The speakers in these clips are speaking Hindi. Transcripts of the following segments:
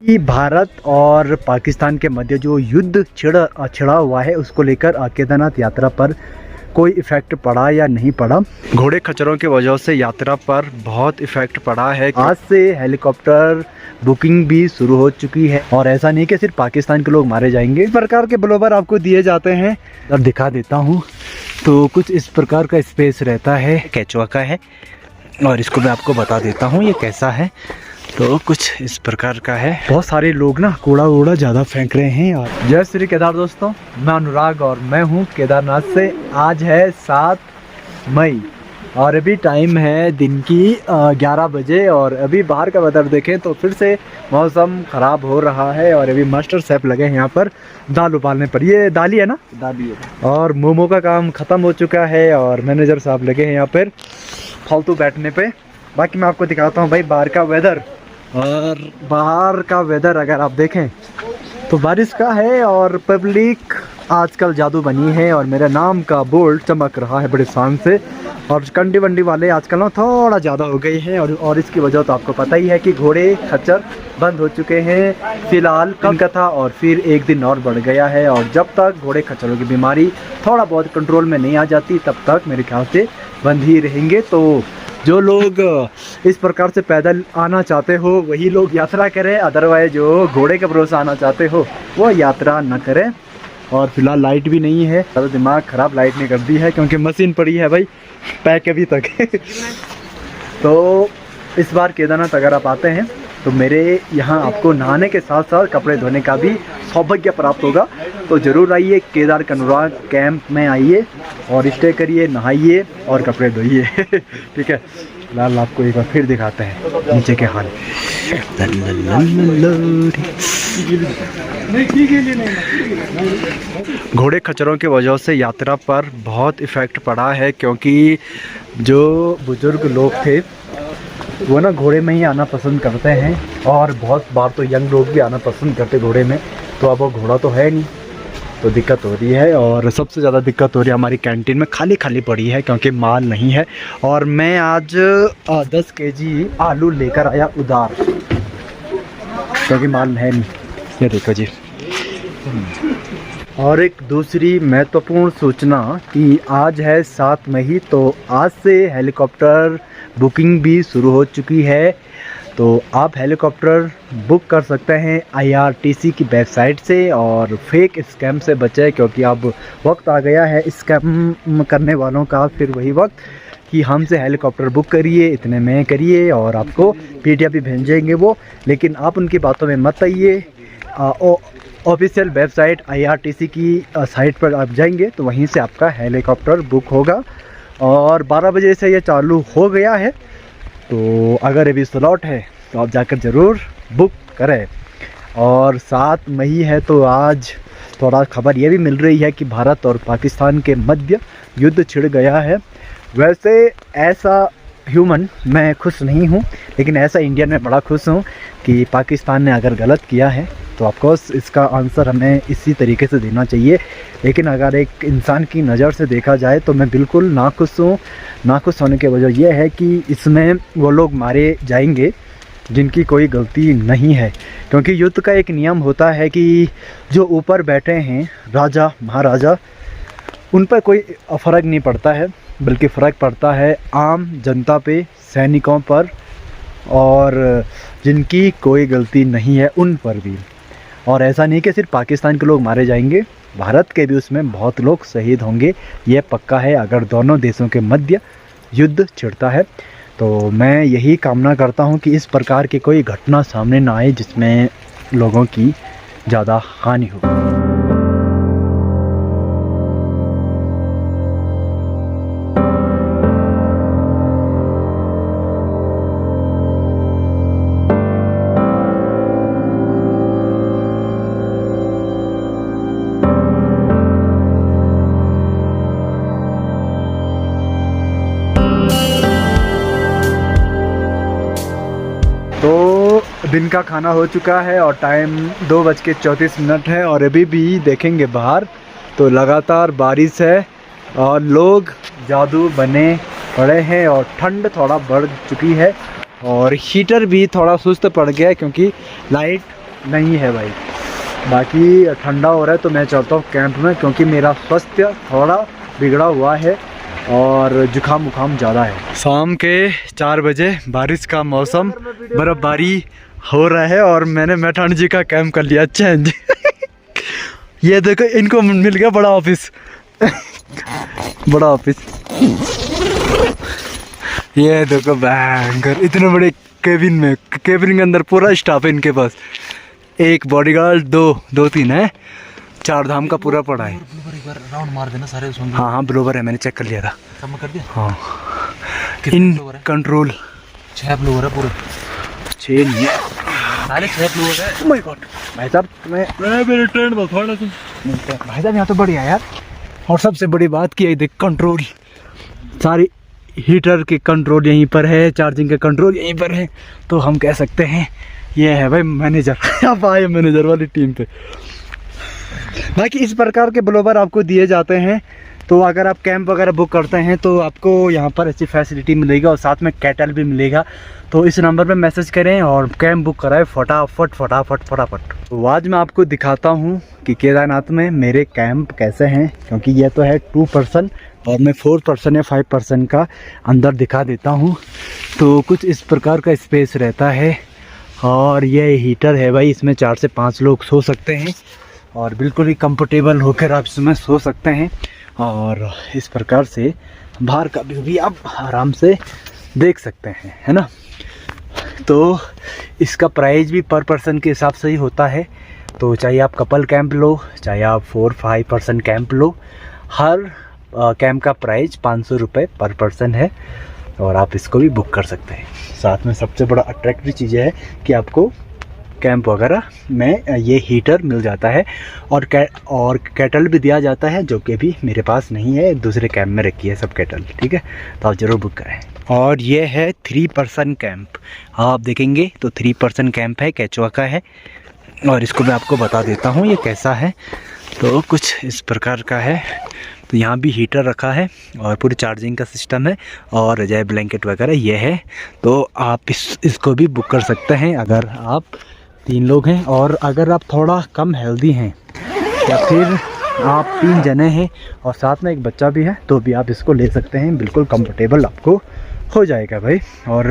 कि भारत और पाकिस्तान के मध्य जो युद्ध छिड़ा हुआ है उसको लेकर केदारनाथ यात्रा पर कोई इफ़ेक्ट पड़ा या नहीं पड़ा। घोड़े खच्चरों की वजह से यात्रा पर बहुत इफ़ेक्ट पड़ा है। आज से हेलीकॉप्टर बुकिंग भी शुरू हो चुकी है और ऐसा नहीं कि सिर्फ पाकिस्तान के लोग मारे जाएंगे। इस प्रकार के ब्लोवर आपको दिए जाते हैं। अब दिखा देता हूँ तो कुछ इस प्रकार का स्पेस रहता है, केचुआ का है और इसको मैं आपको बता देता हूँ ये कैसा है। तो कुछ इस प्रकार का है। बहुत सारे लोग ना कूड़ा वूड़ा ज़्यादा फेंक रहे हैं। और जय श्री केदार दोस्तों, मैं अनुराग और मैं हूँ केदारनाथ से। आज है 7 मई और अभी टाइम है दिन की 11 बजे और अभी बाहर का वेदर देखें तो फिर से मौसम ख़राब हो रहा है। और अभी मास्टर शेफ लगे हैं यहाँ पर दाल उबालने पर। ये दाल ही है ना? दाल है। और मोमो का काम ख़त्म हो चुका है और मैनेजर साहब लगे हैं यहाँ पर फालतू बैठने पे। बाकी मैं आपको दिखाता हूँ भाई बाहर का वेदर। और बाहर का वेदर अगर आप देखें तो बारिश का है और पब्लिक आजकल जादू बनी है और मेरे नाम का बोर्ड चमक रहा है बड़े शान से। और कंडी वंडी वाले आजकल ना थोड़ा ज़्यादा हो गई है और इसकी वजह तो आपको पता ही है कि घोड़े खच्चर बंद हो चुके हैं फ़िलहाल। कम का था और फिर एक दिन और बढ़ गया है। और जब तक घोड़े खच्चरों की बीमारी थोड़ा बहुत कंट्रोल में नहीं आ जाती तब तक मेरे ख्याल से बंद ही रहेंगे। तो जो लोग इस प्रकार से पैदल आना चाहते हो वही लोग यात्रा करें, अदरवाइज जो घोड़े के भरोसा आना चाहते हो वो यात्रा न करें। और फिलहाल लाइट भी नहीं है, ज़्यादा दिमाग ख़राब लाइट ने कर दी है क्योंकि मशीन पड़ी है भाई पैक अभी तक। तो इस बार केदारनाथ अगर आप आते हैं तो मेरे यहाँ आपको नहाने के साथ साथ कपड़े धोने का भी सौभाग्य प्राप्त होगा। तो ज़रूर आइए, केदार कनुराग कैंप में आइए और स्टे करिए, नहाइए और कपड़े धोइए। ठीक है, फिलहाल आपको एक बार फिर दिखाते हैं नीचे के हाल। घोड़े खच्चरों की वजह से यात्रा पर बहुत इफ़ेक्ट पड़ा है क्योंकि जो बुज़ुर्ग लोग थे वो ना घोड़े में ही आना पसंद करते हैं और बहुत बार तो यंग लोग भी आना पसंद करते घोड़े में। तो अब वो घोड़ा तो है नहीं तो दिक्कत हो रही है। और सबसे ज़्यादा दिक्कत हो रही है हमारी कैंटीन में, खाली खाली पड़ी है क्योंकि माल नहीं है। और मैं आज 10 केजी आलू लेकर आया उधार क्योंकि माल है नहीं। ये देखो जी। और एक दूसरी महत्वपूर्ण सूचना कि आज है 7 मई तो आज से हेलीकॉप्टर बुकिंग भी शुरू हो चुकी है। तो आप हेलीकॉप्टर बुक कर सकते हैं IRTC की वेबसाइट से और फेक स्कैम से बचें क्योंकि अब वक्त आ गया है स्कैम करने वालों का। फिर वही वक्त कि हमसे हेलीकॉप्टर बुक करिए, इतने में करिए और आपको PDF भी भेजेंगे वो। लेकिन आप उनकी बातों में मत आइए। ऑफिशियल वेबसाइट IRTC की साइट पर आप जाएंगे तो वहीं से आपका हेलीकॉप्टर बुक होगा। और 12 बजे से ये चालू हो गया है तो अगर अभी स्लॉट है तो आप जाकर ज़रूर बुक करें। और 7 मई है तो आज थोड़ा खबर ये भी मिल रही है कि भारत और पाकिस्तान के मध्य युद्ध छिड़ गया है। वैसे ऐसा ह्यूमन मैं खुश नहीं हूँ, लेकिन ऐसा इंडियन में बड़ा खुश हूँ कि पाकिस्तान ने अगर गलत किया है तो ऑफकोर्स इसका आंसर हमें इसी तरीके से देना चाहिए। लेकिन अगर एक इंसान की नज़र से देखा जाए तो मैं बिल्कुल नाखुश हूँ। नाखुश होने की वजह यह है कि इसमें वो लोग मारे जाएंगे जिनकी कोई गलती नहीं है। क्योंकि युद्ध का एक नियम होता है कि जो ऊपर बैठे हैं राजा महाराजा उन पर कोई फ़र्क नहीं पड़ता है, बल्कि फ़र्क पड़ता है आम जनता पे, सैनिकों पर और जिनकी कोई गलती नहीं है उन पर भी। और ऐसा नहीं कि सिर्फ पाकिस्तान के लोग मारे जाएंगे, भारत के भी उसमें बहुत लोग शहीद होंगे, ये पक्का है अगर दोनों देशों के मध्य युद्ध छिड़ता है। तो मैं यही कामना करता हूँ कि इस प्रकार की कोई घटना सामने ना आए जिसमें लोगों की ज़्यादा हानि हो। तो दिन का खाना हो चुका है और टाइम 2:34 है और अभी भी देखेंगे बाहर तो लगातार बारिश है और लोग जादू बने पड़े हैं और ठंड थोड़ा बढ़ चुकी है और हीटर भी थोड़ा सुस्त पड़ गया है क्योंकि लाइट नहीं है भाई। बाकी ठंडा हो रहा है तो मैं चलता हूँ कैंप में, क्योंकि मेरा स्वास्थ्य थोड़ा बिगड़ा हुआ है और जुकाम वुकाम ज़्यादा है। शाम के 4 बजे बारिश का मौसम, बर्फबारी हो रहा है और मैंने मैठान जी का कैंप कर लिया चेंज। ये देखो इनको मिल गया बड़ा ऑफिस। बड़ा ऑफिस, ये देखो भयंकर इतने बड़े केबिन में, केबिन के अंदर पूरा स्टाफ है इनके पास। एक बॉडीगार्ड, दो तीन है, 4 धाम का पूरा पड़ा है। राउंड मार देना सारे उसमें। हाँ ब्लोवर है, मैंने चेक कर लिया था। सब में कर दिया। हाँ इन कंट्रोल 6 ब्लोवर है पूरे। 6 नहीं है, सारे 6 ब्लोवर है। ओह माय गॉड भाई साहब, मैं मेरे ट्रेंड में थोड़ा सा भाई साहब यहाँ तो बढ़िया यार। और सबसे बड़ी बात की है, देख कंट्रोल, सारी हीटर के कंट्रोल यहीं पर है, चार्जिंग के कंट्रोल यहीं पर है। तो हम कह सकते हैं ये है भाई मैनेजर। आप आए मैनेजर वाली टीम पे। बाकी इस प्रकार के ब्लोवर आपको दिए जाते हैं, तो अगर आप कैंप वगैरह बुक करते हैं तो आपको यहाँ पर अच्छी फैसिलिटी मिलेगी और साथ में कैटल भी मिलेगा। तो इस नंबर पे मैसेज करें और कैंप बुक कराएं फटाफट फटाफट फटाफट। तो आज मैं आपको दिखाता हूँ कि केदारनाथ में मेरे कैंप कैसे हैं, क्योंकि ये तो है 2 पर्सन और मैं 4 पर्सन या 5 पर्सन का अंदर दिखा देता हूँ। तो कुछ इस प्रकार का स्पेस रहता है और ये हीटर है भाई, इसमें 4 से 5 लोग सो सकते हैं और बिल्कुल ही कंफर्टेबल होकर आप इसमें सो सकते हैं। और इस प्रकार से बाहर का व्यू भी आप आराम से देख सकते हैं, है ना। तो इसका प्राइस भी पर पर्सन के हिसाब से ही होता है। तो चाहे आप कपल कैंप लो, चाहे आप 4-5 पर्सन कैंप लो, हर कैंप का प्राइस 500 रुपये पर पर्सन है और आप इसको भी बुक कर सकते हैं। साथ में सबसे बड़ा अट्रैक्टिव चीज़ है कि आपको कैंप वगैरह में ये हीटर मिल जाता है और कैटल भी दिया जाता है, जो कि भी मेरे पास नहीं है, दूसरे कैंप में रखी है सब कैटल, ठीक है। तो आप ज़रूर बुक करें। और ये है 3 पर्सन कैंप, आप देखेंगे तो 3 पर्सन कैंप है, केचुआ का है। और इसको मैं आपको बता देता हूँ ये कैसा है। तो कुछ इस प्रकार का है। तो यहाँ भी हीटर रखा है और पूरी चार्जिंग का सिस्टम है और रजाई ब्लैंकेट वगैरह ये है। तो आप इसको भी बुक कर सकते हैं अगर आप 3 लोग हैं, और अगर आप थोड़ा कम हेल्दी हैं या फिर आप 3 जने हैं और साथ में एक बच्चा भी है, तो भी आप इसको ले सकते हैं। बिल्कुल कंफर्टेबल आपको हो जाएगा भाई। और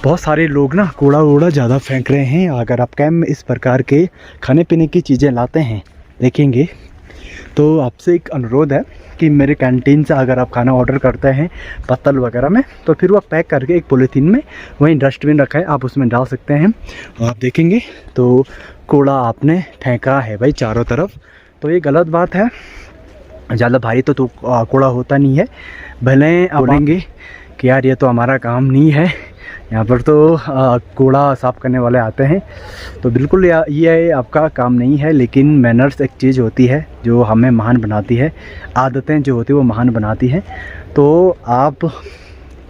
बहुत सारे लोग ना कूड़ा वूड़ा ज़्यादा फेंक रहे हैं। अगर आप कैंप में इस प्रकार के खाने पीने की चीज़ें लाते हैं देखेंगे, तो आपसे एक अनुरोध है कि मेरे कैंटीन से अगर आप खाना ऑर्डर करते हैं पत्तल वगैरह में, तो फिर वो पैक करके एक पॉलीथीन में वहीं डस्टबिन रखा है, आप उसमें डाल सकते हैं। आप देखेंगे तो कूड़ा आपने फेंका है भाई चारों तरफ, तो ये गलत बात है। ज़्यादा भारी तो कूड़ा होता नहीं है। भले आप बोलेंगे कि यार ये तो हमारा काम नहीं है, यहाँ पर तो कूड़ा साफ़ करने वाले आते हैं, तो बिल्कुल ये आपका काम नहीं है। लेकिन मैनर्स एक चीज़ होती है जो हमें महान बनाती है, आदतें जो होती है वो महान बनाती हैं। तो आप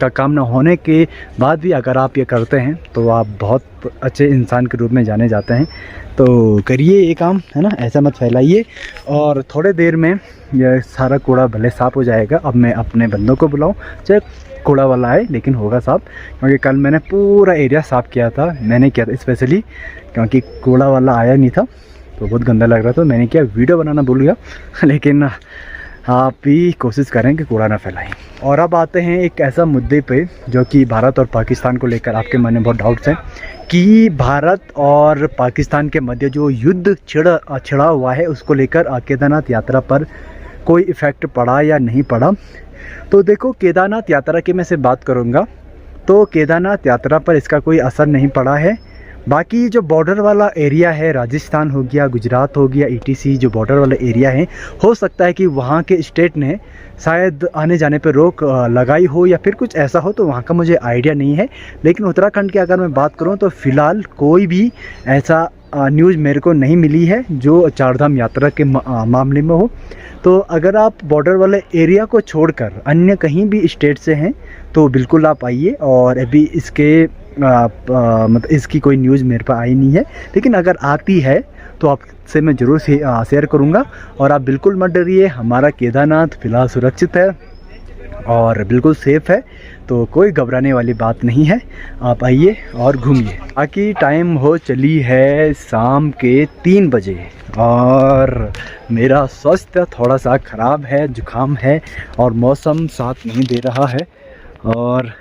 का काम ना होने के बाद भी अगर आप ये करते हैं तो आप बहुत अच्छे इंसान के रूप में जाने जाते हैं। तो करिए ये काम, है ना, ऐसा मत फैलाइए। और थोड़े देर में ये सारा कूड़ा भले साफ़ हो जाएगा। अब मैं अपने बंदों को बुलाऊं, चाहे कूड़ा वाला आए लेकिन होगा साफ़, क्योंकि कल मैंने पूरा एरिया साफ़ किया था। मैंने किया था स्पेशली क्योंकि कूड़ा वाला आया नहीं था तो बहुत गंदा लग रहा था। मैंने क्या वीडियो बनाना भूल गया, लेकिन आप भी कोशिश करें कि कूड़ा ना फैलाएं। और अब आते हैं एक ऐसा मुद्दे पे जो कि भारत और पाकिस्तान को लेकर आपके मन में बहुत डाउट्स हैं कि भारत और पाकिस्तान के मध्य जो युद्ध छिड़ा हुआ है, उसको लेकर केदारनाथ यात्रा पर कोई इफ़ेक्ट पड़ा या नहीं पड़ा। तो देखो, केदारनाथ यात्रा की मैं से बात करूँगा तो केदारनाथ यात्रा पर इसका कोई असर नहीं पड़ा है। बाकी जो बॉर्डर वाला एरिया है, राजस्थान हो गया, गुजरात हो गया, ETC जो बॉर्डर वाला एरिया है, हो सकता है कि वहाँ के स्टेट ने शायद आने जाने पर रोक लगाई हो या फिर कुछ ऐसा हो, तो वहाँ का मुझे आइडिया नहीं है। लेकिन उत्तराखंड की अगर मैं बात करूँ तो फ़िलहाल कोई भी ऐसा न्यूज़ मेरे को नहीं मिली है जो चारधाम यात्रा के मामले में हो। तो अगर आप बॉर्डर वाले एरिया को छोड़कर अन्य कहीं भी स्टेट से हैं तो बिल्कुल आप आइए। और अभी इसके मतलब इसकी कोई न्यूज़ मेरे पास आई नहीं है, लेकिन अगर आती है तो आपसे मैं ज़रूर शेयर करूंगा। और आप बिल्कुल मत डरिए, हमारा केदारनाथ फ़िलहाल सुरक्षित है। और बिल्कुल सेफ़ है, तो कोई घबराने वाली बात नहीं है। आप आइए और घूमिए। बाकी टाइम हो चली है शाम के 3 बजे और मेरा स्वास्थ्य थोड़ा सा ख़राब है, जुकाम है और मौसम साथ नहीं दे रहा है और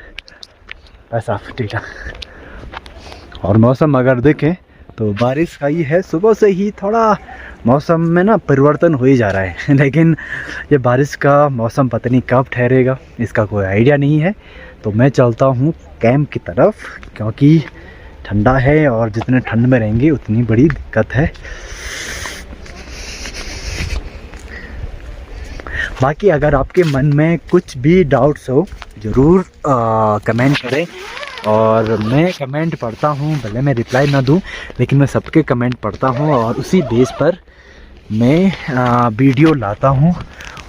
ऐसा टीटा। और मौसम अगर देखें तो बारिश का ही है, सुबह से ही थोड़ा मौसम में ना परिवर्तन हो ही जा रहा है लेकिन ये बारिश का मौसम पता नहीं कब ठहरेगा, इसका कोई आइडिया नहीं है। तो मैं चलता हूँ कैंप की तरफ क्योंकि ठंडा है और जितने ठंड में रहेंगे उतनी बड़ी दिक्कत है। बाकी अगर आपके मन में कुछ भी डाउट्स हो ज़रूर कमेंट करें और मैं कमेंट पढ़ता हूँ, भले मैं रिप्लाई ना दूँ लेकिन मैं सबके कमेंट पढ़ता हूँ और उसी बेस पर मैं वीडियो लाता हूँ।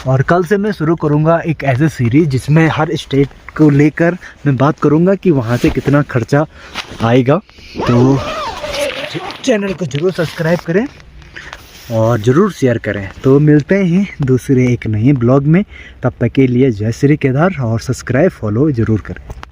और कल से मैं शुरू करूँगा एक ऐसे सीरीज़ जिसमें हर स्टेट को लेकर मैं बात करूँगा कि वहाँ से कितना खर्चा आएगा। तो चैनल को ज़रूर सब्सक्राइब करें और ज़रूर शेयर करें। तो मिलते हैं दूसरे एक नए ब्लॉग में, तब तक के लिए जय श्री केदार और सब्सक्राइब फॉलो ज़रूर करें।